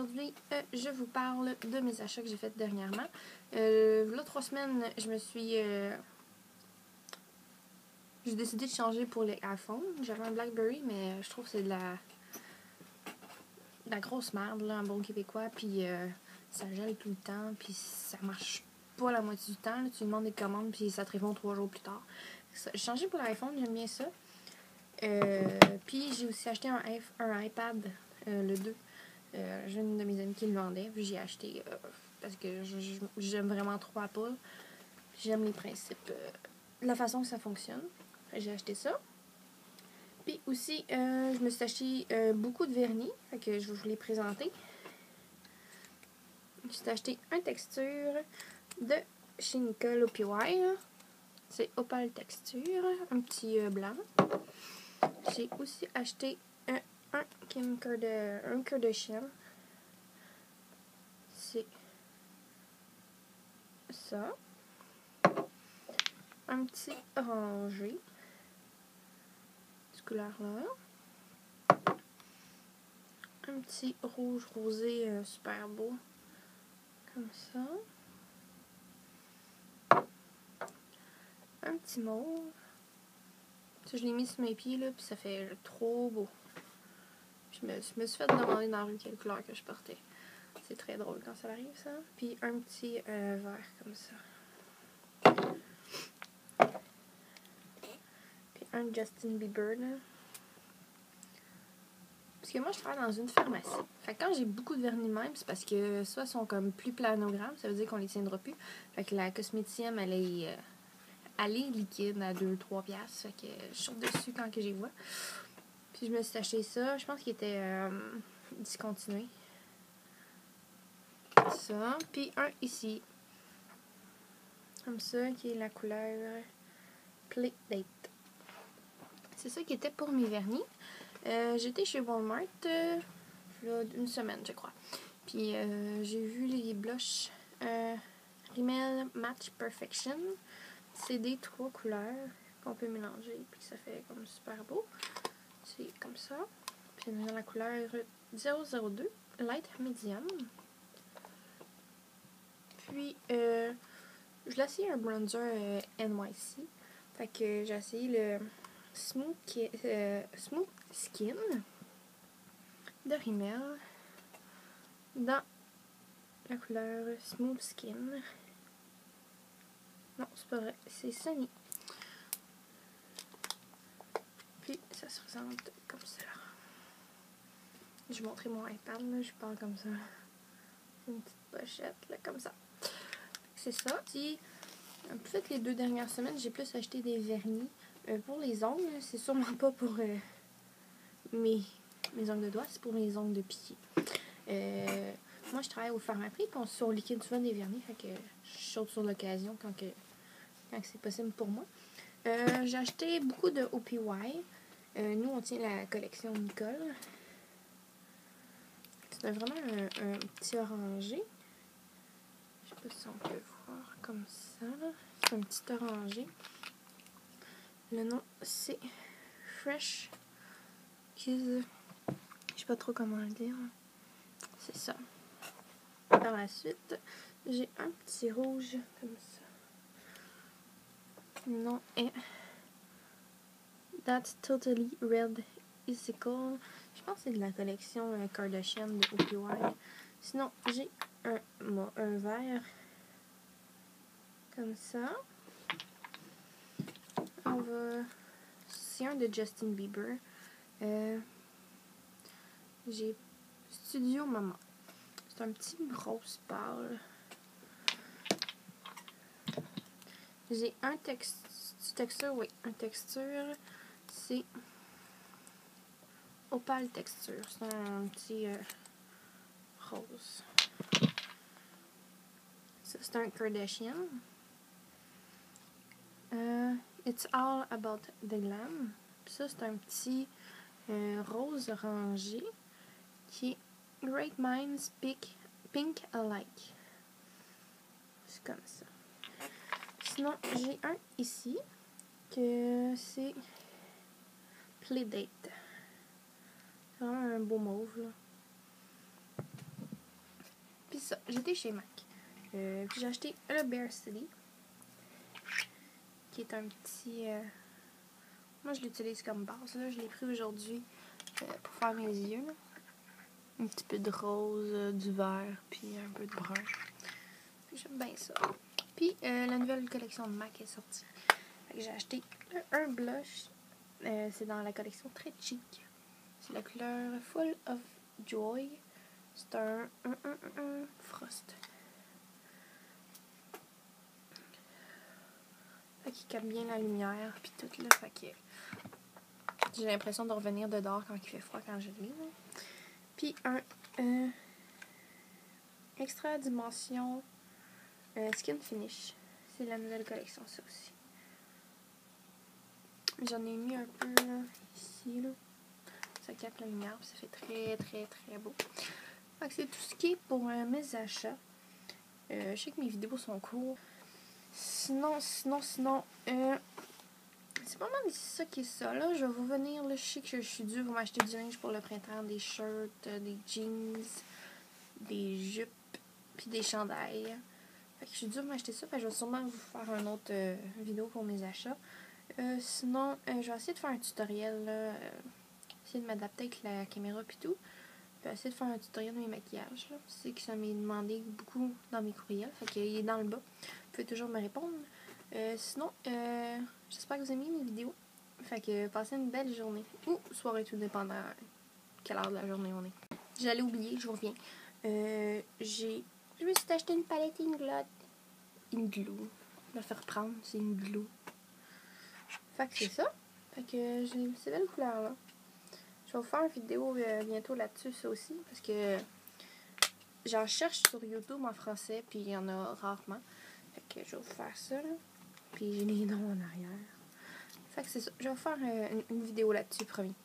aujourd'hui, je vous parle de mes achats que j'ai fait dernièrement. Là, 3 semaines, j'ai décidé de changer pour les iPhones. J'avais un BlackBerry, mais je trouve que c'est de la grosse merde, là, en bon québécois. Puis ça gèle tout le temps, puis ça marche pas la moitié du temps. Là, tu demandes des commandes, puis ça te répond 3 jours plus tard. J'ai changé pour l'iPhone, j'aime bien ça. Puis j'ai aussi acheté un iPad, le 2. J'ai une de mes amies qui le vendait, puis j'ai acheté parce que j'aime vraiment trop Apple. J'aime les principes, la façon que ça fonctionne. J'ai acheté ça. Puis aussi, je me suis acheté beaucoup de vernis, fait que je vais vous les présenter. J'ai acheté un texture de chez Nicole OPY. C'est Opal Texture, un petit blanc. J'ai aussi acheté un Kardashian. C'est ça. Un petit orangé. Cette couleur-là. Un petit rouge rosé super beau. Comme ça. Un petit mauve. Ça, je l'ai mis sur mes pieds, là, puis ça fait trop beau. Je me suis fait demander dans la rue quelle couleur que je portais. C'est très drôle quand ça arrive, ça. Puis un petit vert comme ça. Puis un Justin Bieber, là. Parce que moi, je travaille dans une pharmacie. Fait que quand j'ai beaucoup de vernis de même, c'est parce que soit ils sont comme plus planogrammes, ça veut dire qu'on les tiendra plus. Fait que la cosméticienne, elle est liquide à 2-3 piastres. Fait que je saute dessus quand que j'y vois. Puis je me suis acheté ça. Je pense qu'il était discontinué. Ça. Puis un ici. Comme ça, qui est la couleur Play Date. C'est ça qui était pour mes vernis. J'étais chez Walmart là, une semaine, je crois. Puis j'ai vu les blushs Rimmel Match Perfection. C'est des 3 couleurs qu'on peut mélanger. Puis ça fait comme super beau. C'est comme ça. Puis dans la couleur 002 Light Medium. Puis je l'ai essayé un bronzer NYC. Fait que j'ai essayé le Smooth Skin de Rimmel dans la couleur Smooth Skin. Non, c'est pas vrai, c'est Sunny. Puis ça se présente comme ça. Je vais montrer mon iPad, là, je parle comme ça. Une petite pochette, là, comme ça. C'est ça. Puis, en fait, les 2 dernières semaines, j'ai plus acheté des vernis. Pour les ongles, c'est sûrement pas pour mes ongles de doigts, c'est pour mes ongles de pied. Moi, je travaille au Pharmaprix, puis on liquide souvent des vernis, fait que je saute sur l'occasion quand c'est possible pour moi. J'ai acheté beaucoup de OPY. Nous, on tient la collection Nicole. C'est vraiment un petit orangé. Je sais pas si on peut voir comme ça. C'est un petit orangé. Le nom, c'est Fresh Kiss. Je sais pas trop comment le dire. C'est ça. Par la suite, j'ai un petit rouge comme ça. Le nom est That's Totally Red Icicle. Je pense que c'est de la collection Kardashian de OPY. Sinon, j'ai un vert comme ça. C'est un de Justin Bieber. J'ai Studio Maman. C'est un petit rose pâle. J'ai un texture, oui, un texture. C'est Opal Texture. C'est un petit rose. Ça, c'est un Kardashian. It's All About the Glam. Puis ça, c'est un petit rose orangé qui est Great Minds Pink Alike. C'est comme ça. Sinon, j'ai un ici que c'est Playdate. C'est vraiment un beau mauve, là. ça. J'étais chez Mac. Puis j'ai acheté le Bear City. Qui est un petit... moi, je l'utilise comme base. Là. Je l'ai pris aujourd'hui pour faire mes yeux. Là. Un petit peu de rose, du vert, puis un peu de brun. J'aime bien ça. Puis, la nouvelle collection de MAC est sortie. J'ai acheté un blush. C'est dans la collection très chic. C'est la couleur Full of Joy. C'est un Frost. Fait qu'il capte bien la lumière, puis tout là. Fait que j'ai l'impression de revenir de dehors quand il fait froid, quand je l'ai. Puis un extra dimension Skin Finish. C'est la nouvelle collection, ça aussi. J'en ai mis un peu là, ici. Là. Ça capte la lumière, ça fait très beau. Fait que c'est tout ce qui est pour mes achats. Je sais que mes vidéos sont courtes. Sinon, c'est pas mal ça qui est ça. Là, je vais vous venir. Là, je sais que je suis due pour m'acheter du linge pour le printemps, des shirts, des jeans, des jupes, puis des chandails. Fait que je suis due pour m'acheter ça. Fait que je vais sûrement vous faire une autre vidéo pour mes achats. Sinon, je vais essayer de faire un tutoriel. Là, essayer de m'adapter avec la caméra puis tout. Je vais essayer de faire un tutoriel de mes maquillages. Là. C'est que ça m'est demandé beaucoup dans mes courriels. Fait qu'il est dans le bas. Vous pouvez toujours me répondre. Sinon, j'espère que vous aimez mes vidéos. Fait que passez une belle journée. Ou soirée, tout dépendant quelle heure de la journée on est. J'allais oublier, je reviens. Je me suis acheté une palette Ingloo. Je vais faire prendre, c'est Ingloo. Fait que c'est ça. Fait que j'ai ces belles couleurs là. Je vais vous faire une vidéo bientôt là-dessus, ça aussi, parce que j'en cherche sur YouTube en français, puis il y en a rarement. Fait que je vais vous faire ça, là. Puis j'ai les noms en arrière. Fait que c'est ça. Je vais vous faire une vidéo là-dessus, promis.